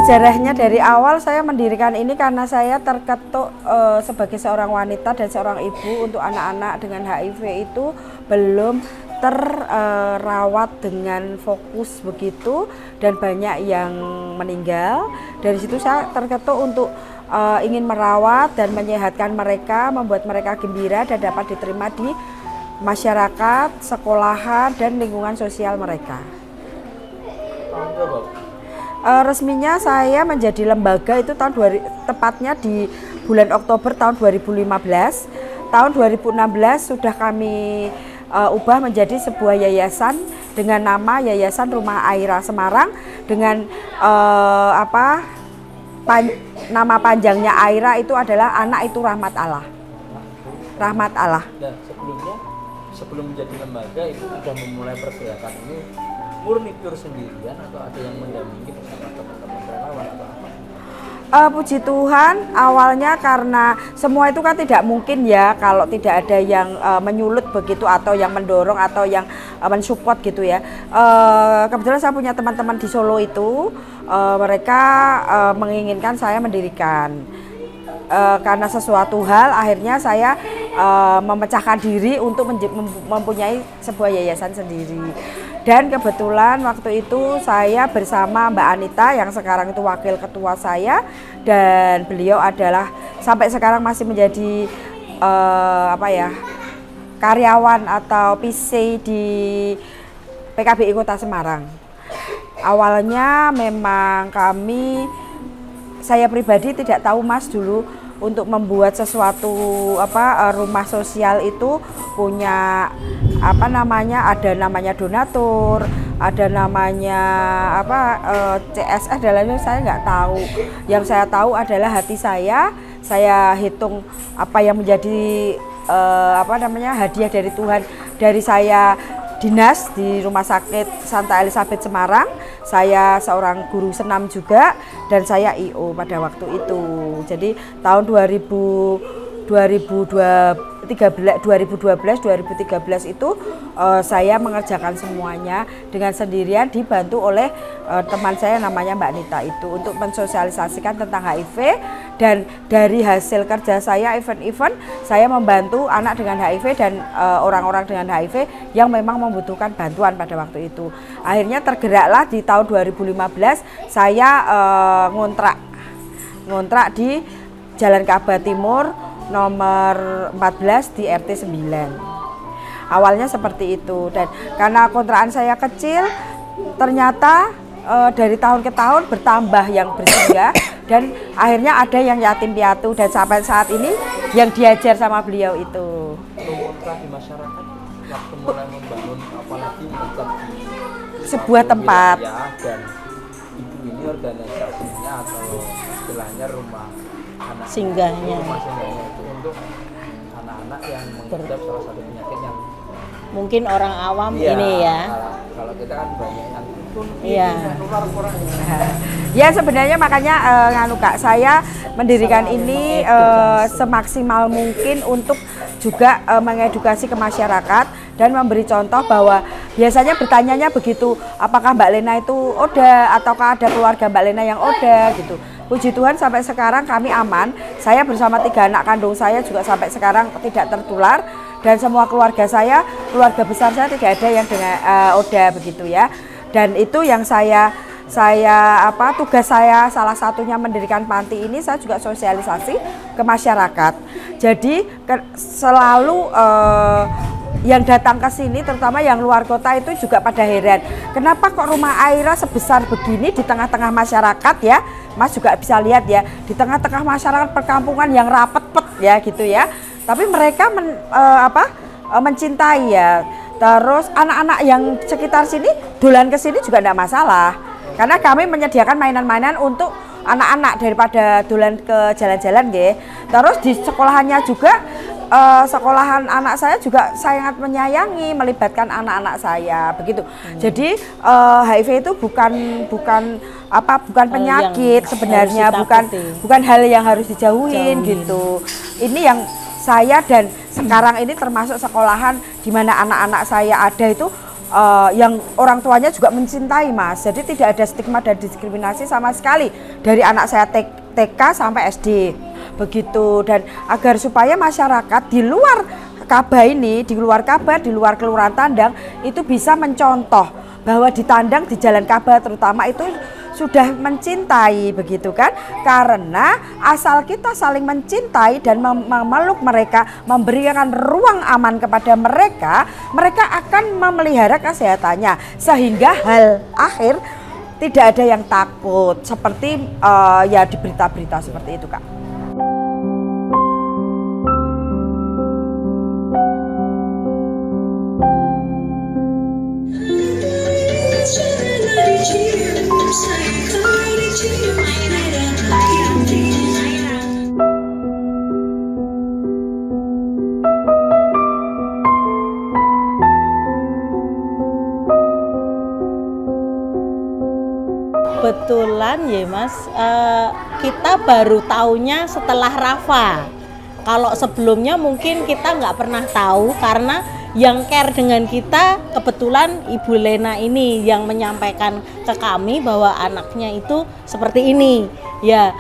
Sejarahnya dari awal saya mendirikan ini karena saya terketuk sebagai seorang wanita dan seorang ibu untuk anak-anak dengan HIV itu belum terawat dengan fokus begitu dan banyak yang meninggal. Dari situ saya terketuk untuk ingin merawat dan menyehatkan mereka, membuat mereka gembira dan dapat diterima di masyarakat, sekolahan dan lingkungan sosial mereka. Resminya saya menjadi lembaga itu tepatnya di bulan Oktober tahun 2015. Tahun 2016 sudah kami ubah menjadi sebuah yayasan dengan nama Yayasan Rumah Aira Semarang dengan nama panjangnya Aira itu adalah anak itu rahmat Allah. Rahmat Allah. Dan sebelum menjadi lembaga itu sudah memulai pergerakan ini murni pure sendirian atau ada yang mendampingi bersama teman-teman relawan atau apa? Puji Tuhan, awalnya karena semua itu kan tidak mungkin ya kalau tidak ada yang menyulut begitu atau yang mendorong atau yang mensupport gitu ya. Kebetulan saya punya teman-teman di Solo itu, mereka menginginkan saya mendirikan. Karena sesuatu hal akhirnya saya memecahkan diri untuk mempunyai sebuah yayasan sendiri. Dan kebetulan waktu itu saya bersama Mbak Anita yang sekarang itu wakil ketua saya, dan beliau adalah sampai sekarang masih menjadi karyawan atau PC di PKBI Kota Semarang. Awalnya memang saya pribadi tidak tahu Mas dulu untuk membuat sesuatu rumah sosial itu punya ada namanya donatur, ada namanya CSR dan lain-lain, saya nggak tahu. Yang saya tahu adalah hati saya hitung apa yang menjadi hadiah dari Tuhan dari saya dinas di Rumah Sakit Santa Elizabeth Semarang. Saya seorang guru senam juga dan saya IO pada waktu itu. Jadi tahun 2012-2013 itu saya mengerjakan semuanya dengan sendirian dibantu oleh teman saya namanya Mbak Nita itu untuk mensosialisasikan tentang HIV, dan dari hasil kerja saya event-event saya membantu anak dengan HIV dan orang-orang dengan HIV yang memang membutuhkan bantuan pada waktu itu. Akhirnya tergeraklah di tahun 2015 saya ngontrak di Jalan Ka'bah Timur nomor 14 di RT 9. Awalnya seperti itu, dan karena kontrakan saya kecil ternyata dari tahun ke tahun bertambah yang bersinggah dan akhirnya ada yang yatim piatu, dan sampai saat ini yang diajar sama beliau itu. Kontra di masyarakat waktu mulai membangun apalagi tempat di sebuah tempat ya, dan ibu ini organisasinya atau istilahnya rumah anak singgahnya itu untuk anak-anak yang mengidap salah satu penyakit yang mungkin orang awam iya, ini ya. Kalau kita kan banyak yang iya. Ya sebenarnya makanya Kak, saya mendirikan ini semaksimal mungkin untuk juga mengedukasi ke masyarakat dan memberi contoh bahwa biasanya bertanyanya begitu, apakah Mbak Lena itu ODA ataukah ada keluarga Mbak Lena yang ODA gitu. Puji Tuhan sampai sekarang kami aman. Saya bersama 3 anak kandung saya juga sampai sekarang tidak tertular, dan semua keluarga saya, keluarga besar saya tidak ada yang dengan ODA begitu ya. Dan itu yang tugas saya salah satunya mendirikan panti ini, saya juga sosialisasi ke masyarakat. Jadi selalu yang datang ke sini terutama yang luar kota itu juga pada heran, kenapa kok Rumah Aira sebesar begini di tengah-tengah masyarakat ya. Mas juga bisa lihat ya, di tengah-tengah masyarakat perkampungan yang rapet-pet ya gitu ya. Tapi mereka mencintai ya. Terus anak-anak yang sekitar sini dolan ke sini juga tidak masalah. Karena kami menyediakan mainan-mainan untuk anak-anak daripada dolan ke jalan-jalan nggih. Terus di sekolahannya juga sekolahan anak saya juga sangat menyayangi, melibatkan anak-anak saya begitu. Jadi HIV itu bukan penyakit sebenarnya, bukan hal yang harus dijauhin gitu. Ini yang saya dan sekarang ini termasuk sekolahan di mana anak-anak saya ada itu yang orang tuanya juga mencintai, Mas. Jadi tidak ada stigma dan diskriminasi sama sekali dari anak saya TK sampai SD begitu. Dan agar supaya masyarakat di luar Kabah ini, di luar Kabah, di luar Kelurahan Tandang itu bisa mencontoh bahwa di Tandang, di Jalan Kabah terutama itu sudah mencintai begitu kan, karena asal kita saling mencintai dan memeluk mereka, memberikan ruang aman kepada mereka, mereka akan memelihara kesehatannya sehingga hal akhir tidak ada yang takut seperti ya di berita-berita seperti itu, Kak. Kebetulan ya Mas, kita baru taunya setelah Rafa. Kalau sebelumnya mungkin kita nggak pernah tahu, karena yang care dengan kita kebetulan Ibu Lena ini yang menyampaikan ke kami bahwa anaknya itu seperti ini. Ya,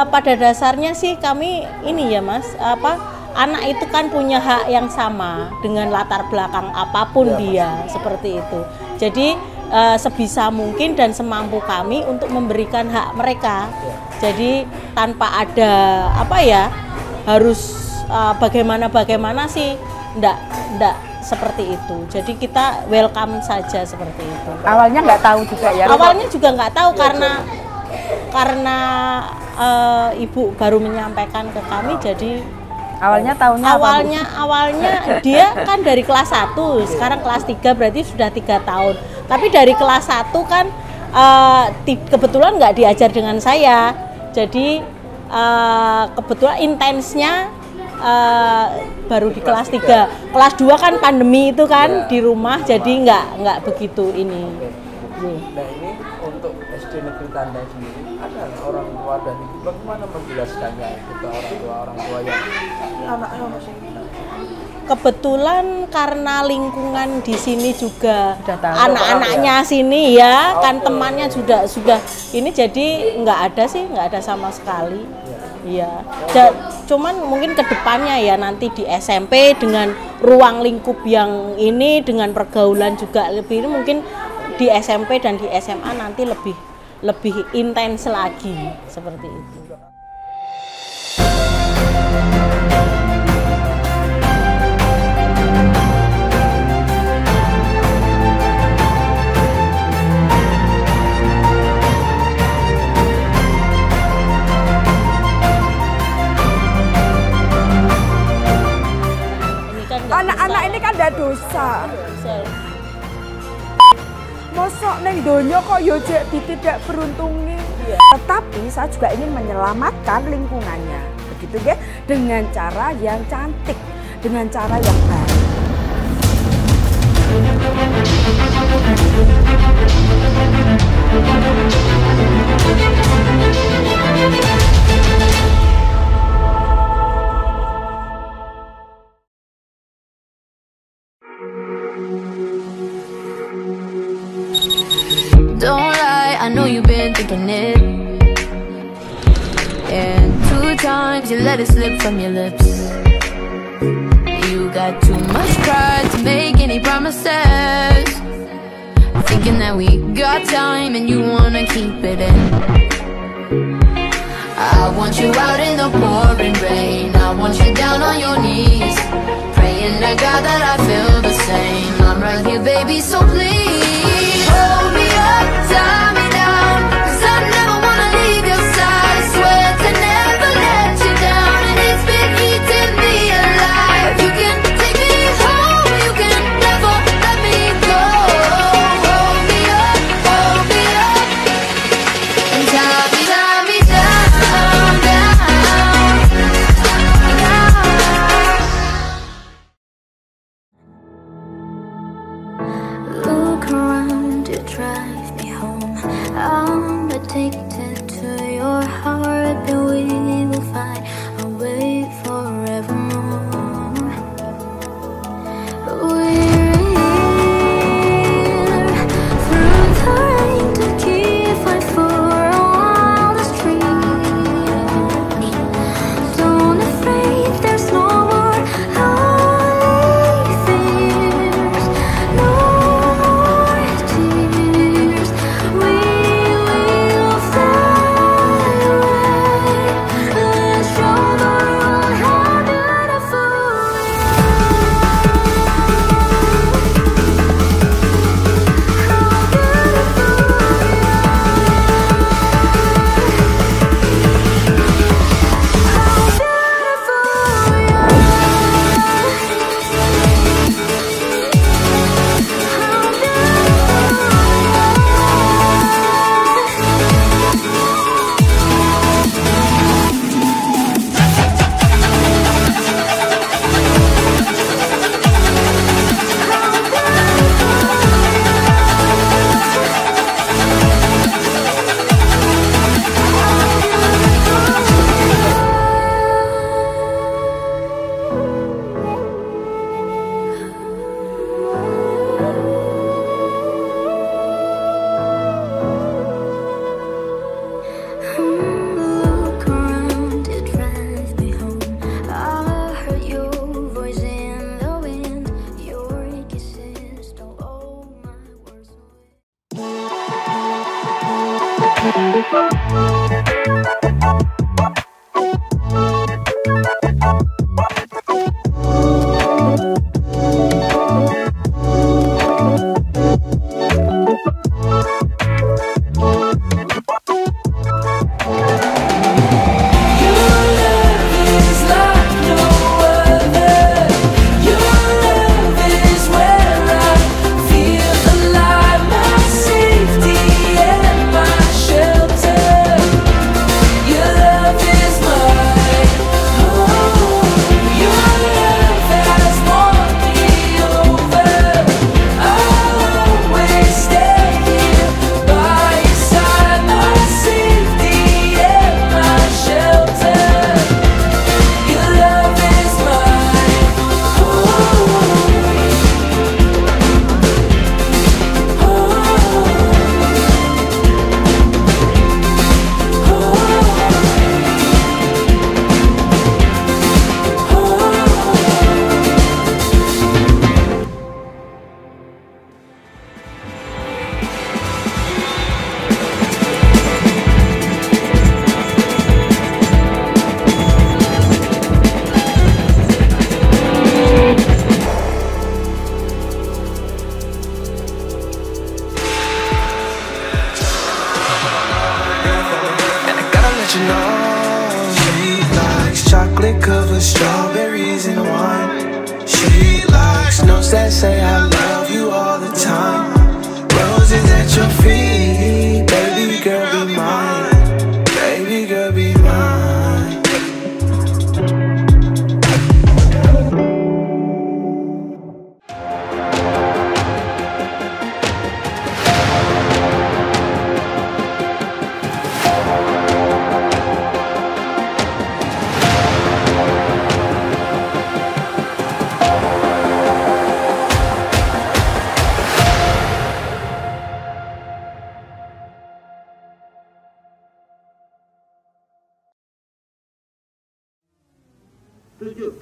pada dasarnya sih kami ini ya Mas, anak itu kan punya hak yang sama dengan latar belakang apapun dia, seperti itu. Jadi sebisa mungkin dan semampu kami untuk memberikan hak mereka. Jadi tanpa ada harus bagaimana sih, enggak seperti itu. Jadi kita welcome saja seperti itu. Awalnya nggak tahu juga ya? Awalnya juga nggak tahu karena ibu baru menyampaikan ke kami, jadi awalnya tahunya awalnya dia kan dari kelas 1, sekarang kelas 3 berarti sudah 3 tahun. Tapi dari kelas 1 kan kebetulan nggak diajar dengan saya. Jadi kebetulan intensnya baru di kelas 3. Kelas 2 kan pandemi itu kan di rumah, jadi nggak begitu ini. Nah, ini untuk SD Negeri Tandang sendiri, ada orang tua dan ibu bagaimana menjelaskannya ke orang tua yang ini anaknya masih kebetulan karena lingkungan di sini juga anak-anaknya sini ya, kan temannya sudah ini, jadi nggak ada sama sekali. Iya. Cuman mungkin kedepannya ya nanti di SMP dengan ruang lingkup yang ini, dengan pergaulan juga lebih ini, mungkin di SMP dan di SMA nanti lebih intens lagi seperti itu. Anak-anak ini kan ada dosa. Mosok neng donya kok yo tidak beruntungi. Tetapi saya juga ingin menyelamatkan lingkungannya, begitu ya, dengan cara yang cantik, dengan cara yang baik. Don't lie, I know you've been thinking it. And 2 times you let it slip from your lips. You got too much pride to make any promises, thinking that we got time and you wanna keep it in. I want you out in the pouring rain, I want you down on your knees, praying to God that I feel the same. I'm right here, baby, so please hold me up, tie me down, 'cause I never wanna leave your side. I swear to never let you down, and it's been eating me alive. You can take me home, you can never let me go. Hold me up, and tie me down, down. Look around, you're trying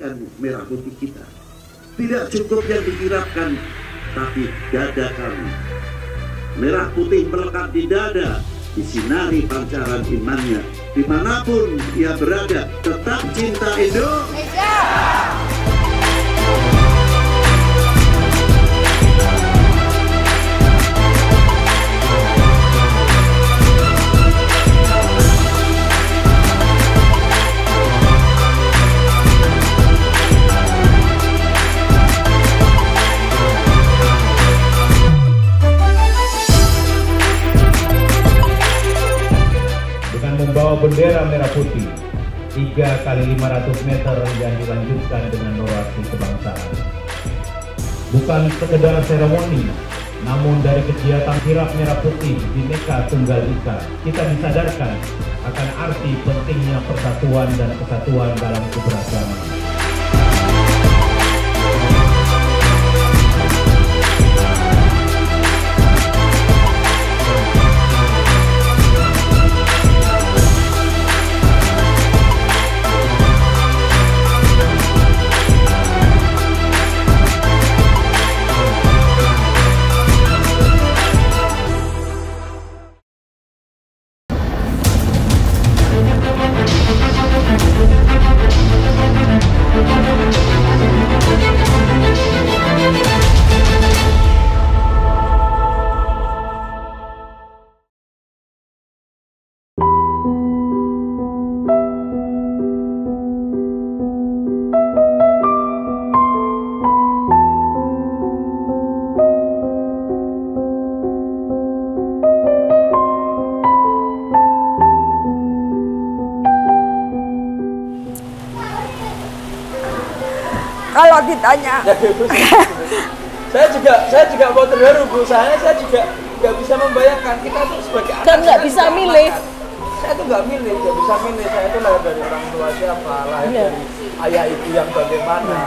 menyaksikan merah putih kita. Tidak cukup yang dikirapkan, tapi dada kami. Merah putih melekat di dada, disinari pancaran imannya. Dimanapun ia berada, tetap cinta Indonesia. Membawa bendera merah putih 3 kali 500 meter yang dilanjutkan dengan orasi kebangsaan. Bukan sekedar seremoni, namun dari kegiatan kirap merah putih Bhinneka Tunggal Ika, kita disadarkan akan arti pentingnya persatuan dan kesatuan dalam keberagaman. Kalau ditanya, saya juga mau terharu Bu. Saya juga nggak bisa membayangkan kita tuh sebagai anak. Dan nggak bisa milih. Saya tuh nggak bisa milih. Saya itu lahir dari orang tua siapa, lahir dari ayah ibu yang bagaimana,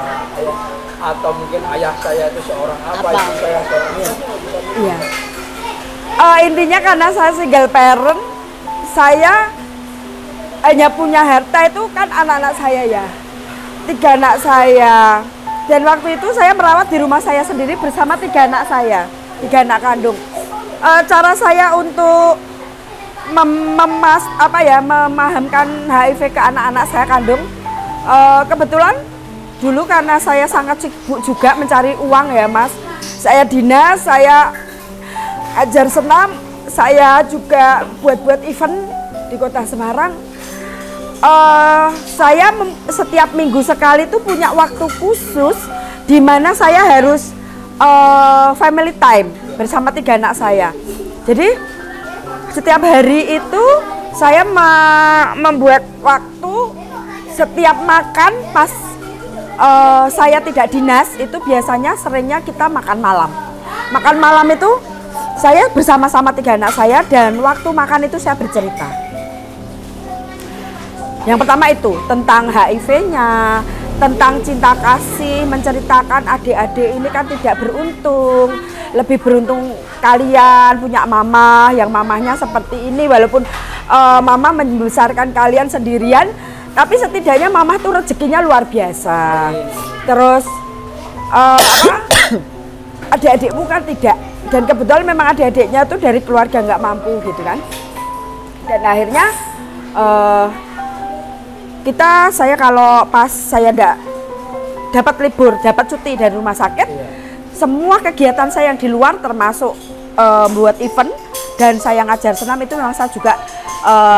atau mungkin ayah saya itu seorang apa? Ibu saya seorang iya. Intinya karena saya single parent, saya hanya punya harta itu kan anak-anak saya ya. 3 anak saya, dan waktu itu saya merawat di rumah saya sendiri bersama 3 anak saya, 3 anak kandung. Cara saya untuk memahamkan HIV ke anak-anak saya kandung, kebetulan dulu karena saya sangat sibuk juga mencari uang ya Mas, saya dinas, saya ajar senam, saya juga buat event di Kota Semarang. Saya setiap minggu sekali tuh punya waktu khusus di mana saya harus family time bersama 3 anak saya. Jadi setiap hari itu saya membuat waktu setiap makan pas saya tidak dinas itu biasanya seringnya kita makan malam. Makan malam itu saya bersama-sama 3 anak saya dan waktu makan itu saya bercerita. Yang pertama itu tentang HIV-nya, tentang cinta kasih, menceritakan adik-adik ini kan tidak beruntung. Lebih beruntung kalian punya mama, yang mamahnya seperti ini. Walaupun mama membesarkan kalian sendirian, tapi setidaknya mama tuh rezekinya luar biasa. Terus adik-adikmu kan tidak. Dan kebetulan memang adik-adiknya tuh dari keluarga nggak mampu gitu kan. Dan akhirnya saya kalau pas saya dapat libur, dapat cuti dari rumah sakit, semua kegiatan saya yang di luar termasuk buat event dan saya ngajar senam itu memang saya juga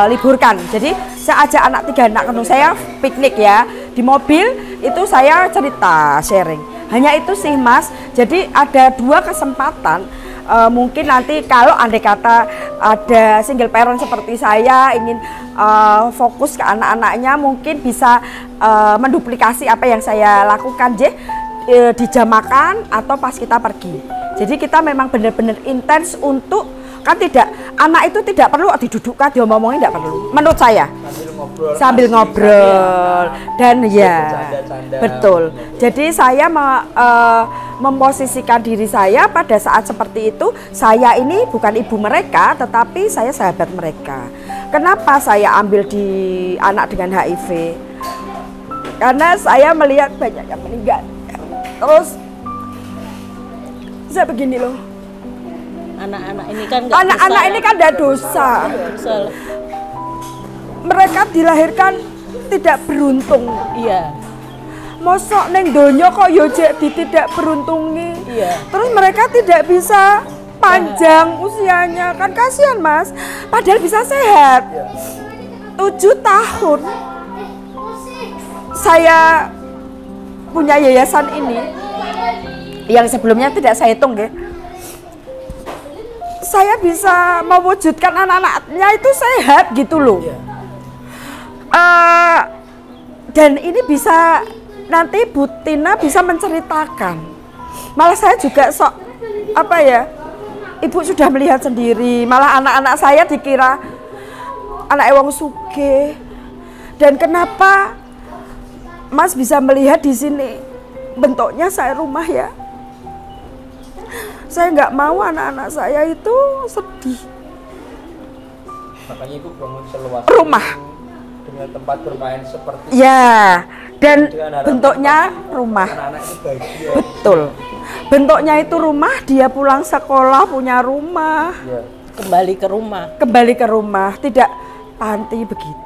liburkan. Jadi saya ajak anak 3 anak kandung saya piknik ya, di mobil itu saya cerita, sharing. Hanya itu sih Mas, jadi ada 2 kesempatan. Mungkin nanti kalau andai kata ada single parent seperti saya ingin fokus ke anak-anaknya, mungkin bisa menduplikasi apa yang saya lakukan di jam makan atau pas kita pergi. Jadi kita memang benar-benar intens untuk, kan tidak, anak itu tidak perlu didudukkan, diomongin tidak perlu, menurut saya. Sambil ngobrol dan ya betul. Jadi saya memposisikan diri saya pada saat seperti itu, saya ini bukan ibu mereka tetapi saya sahabat mereka. Kenapa saya ambil di anak dengan HIV? karena saya melihat banyak yang meninggal. Terus saya begini loh, Anak-anak ini kan anak-anak ini kan ada dosa. Betul. Mereka dilahirkan tidak beruntung. Iya. Mosok neng donya kok yo jadi tidak beruntungi. Iya. Terus mereka tidak bisa panjang usianya, kan kasihan Mas. Padahal bisa sehat. 7 tahun saya punya yayasan ini, yang sebelumnya tidak saya hitung ya. Saya bisa mewujudkan anak-anaknya itu sehat gitu loh. Dan ini bisa nanti Bu Tina bisa menceritakan. Malah saya juga sok apa ya, Ibu sudah melihat sendiri. Malah anak-anak saya dikira anak wong sugih. Dan kenapa Mas bisa melihat di sini bentuknya saya rumah ya? Saya nggak mau anak-anak saya itu sedih. Makanya Ibu bangun seluas Rumah. Dengan tempat bermain seperti Ya, dan dengan harapan bentuknya rumah. anak-anak ini bahagia. Betul. Bentuknya itu rumah, dia pulang sekolah punya rumah. Ya. Kembali ke rumah. Kembali ke rumah, tidak panti begitu.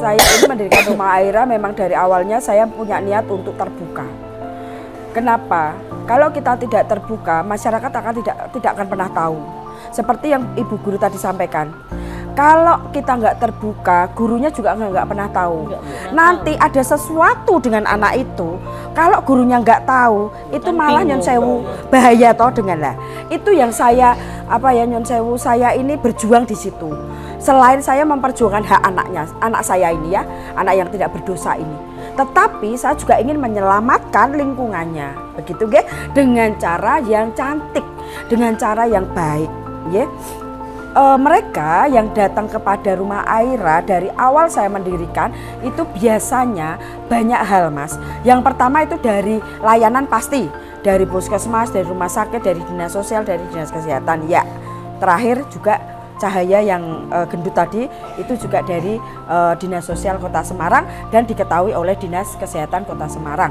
Saya ini mendirikan Rumah Aira memang dari awalnya saya punya niat untuk terbuka. Kenapa? Kalau kita tidak terbuka, masyarakat tidak akan pernah tahu. Seperti yang Ibu Guru tadi sampaikan. Kalau kita nggak terbuka, gurunya juga nggak pernah tahu. Nanti ada sesuatu dengan anak itu, kalau gurunya nggak tahu, itu malah nyon sewu bahaya toh dengan lah. Itu yang saya nyon sewu, saya ini berjuang di situ. Selain saya memperjuangkan hak anak saya ini ya, anak yang tidak berdosa ini. Tetapi saya juga ingin menyelamatkan lingkungannya, begitu ge, dengan cara yang cantik, dengan cara yang baik, ya. Mereka yang datang kepada Rumah Aira dari awal saya mendirikan itu biasanya banyak hal Mas. Yang pertama itu dari layanan pasti, dari puskesmas, dari rumah sakit, dari dinas sosial, dari dinas kesehatan. Ya, terakhir juga Cahaya yang gendut tadi itu juga dari Dinas Sosial Kota Semarang dan diketahui oleh Dinas Kesehatan Kota Semarang.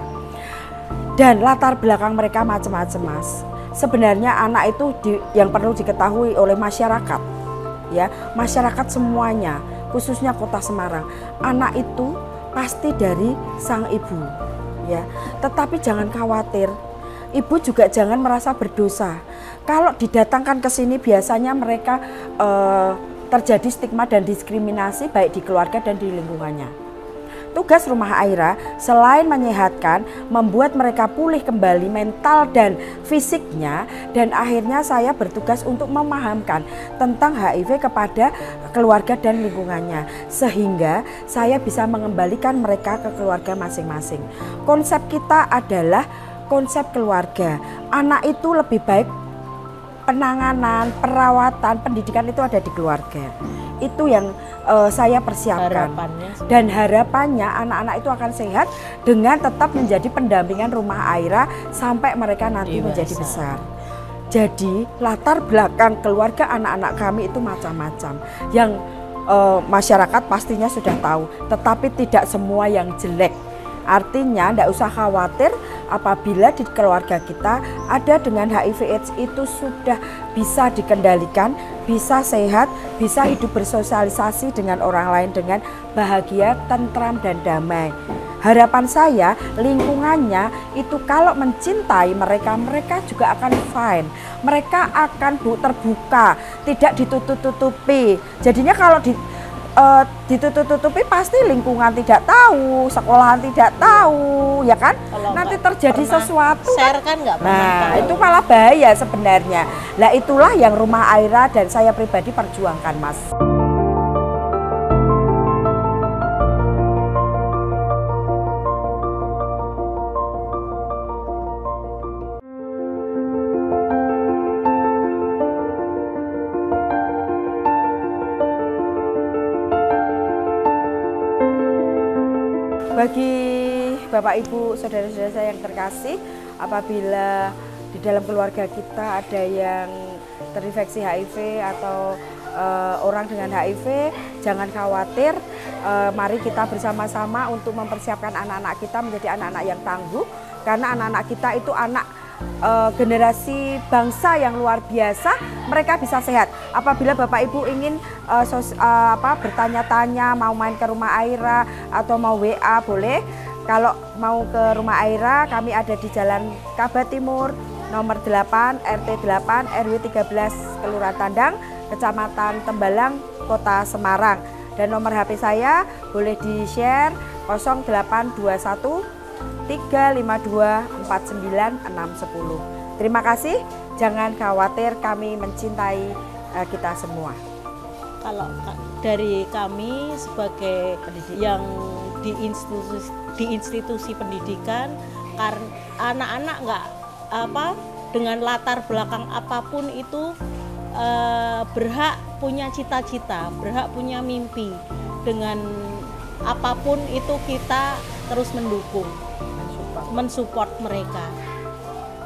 Dan latar belakang mereka macam-macam Mas. Sebenarnya anak itu yang perlu diketahui oleh masyarakat, ya masyarakat semuanya, khususnya Kota Semarang. Anak itu pasti dari sang ibu, ya. Tetapi jangan khawatir, ibu juga jangan merasa berdosa. Kalau didatangkan ke sini biasanya mereka terjadi stigma dan diskriminasi baik di keluarga dan di lingkungannya. Tugas Rumah Aira selain menyehatkan, membuat mereka pulih kembali mental dan fisiknya, dan akhirnya saya bertugas untuk memahamkan tentang HIV kepada keluarga dan lingkungannya, sehingga saya bisa mengembalikan mereka ke keluarga masing-masing. Konsep kita adalah konsep keluarga. Anak itu lebih baik, penanganan, perawatan, pendidikan itu ada di keluarga. Itu yang saya persiapkan. Dan harapannya anak-anak itu akan sehat dengan tetap menjadi pendampingan Rumah Aira sampai mereka nanti menjadi besar. Jadi latar belakang keluarga anak-anak kami itu macam-macam. Yang masyarakat pastinya sudah tahu, tetapi tidak semua yang jelek. Artinya tidak usah khawatir apabila di keluarga kita ada dengan HIV/AIDS itu sudah bisa dikendalikan, bisa sehat, bisa hidup bersosialisasi dengan orang lain dengan bahagia, tentram dan damai. Harapan saya lingkungannya itu kalau mencintai mereka, mereka juga akan fine. Mereka akan terbuka, tidak ditutup-tutupi. Jadinya kalau ditutup-tutupi pasti lingkungan tidak tahu, sekolahan tidak tahu, ya kan? Kalau nanti terjadi sesuatu share kan nggak pernah nah tahu. itu malah bahaya sebenarnya. Nah itulah yang Rumah Aira dan saya pribadi perjuangkan Mas. Bagi Bapak Ibu, saudara-saudara saya yang terkasih, apabila di dalam keluarga kita ada yang terinfeksi HIV atau orang dengan HIV, jangan khawatir. Mari kita bersama-sama untuk mempersiapkan anak-anak kita menjadi anak-anak yang tangguh, karena anak-anak kita itu anak generasi bangsa yang luar biasa. Mereka bisa sehat. Apabila Bapak Ibu ingin bertanya-tanya, mau main ke rumah Aira atau mau WA, boleh. Kalau mau ke rumah Aira, kami ada di Jalan Kaba Timur nomor 8 RT 8 RW 13 Kelurahan Tandang, Kecamatan Tembalang, Kota Semarang. Dan nomor HP saya boleh di-share 0821 352 49610. Terima kasih, jangan khawatir, kami mencintai kita semua. Kalau dari kami sebagai yang di institusi pendidikan, karena anak-anak nggak dengan latar belakang apapun itu berhak punya cita-cita, berhak punya mimpi. Dengan apapun itu kita terus mendukung, mensupport mereka.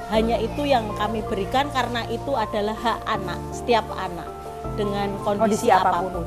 Hanya itu yang kami berikan, karena itu adalah hak anak, setiap anak dengan kondisi apapun.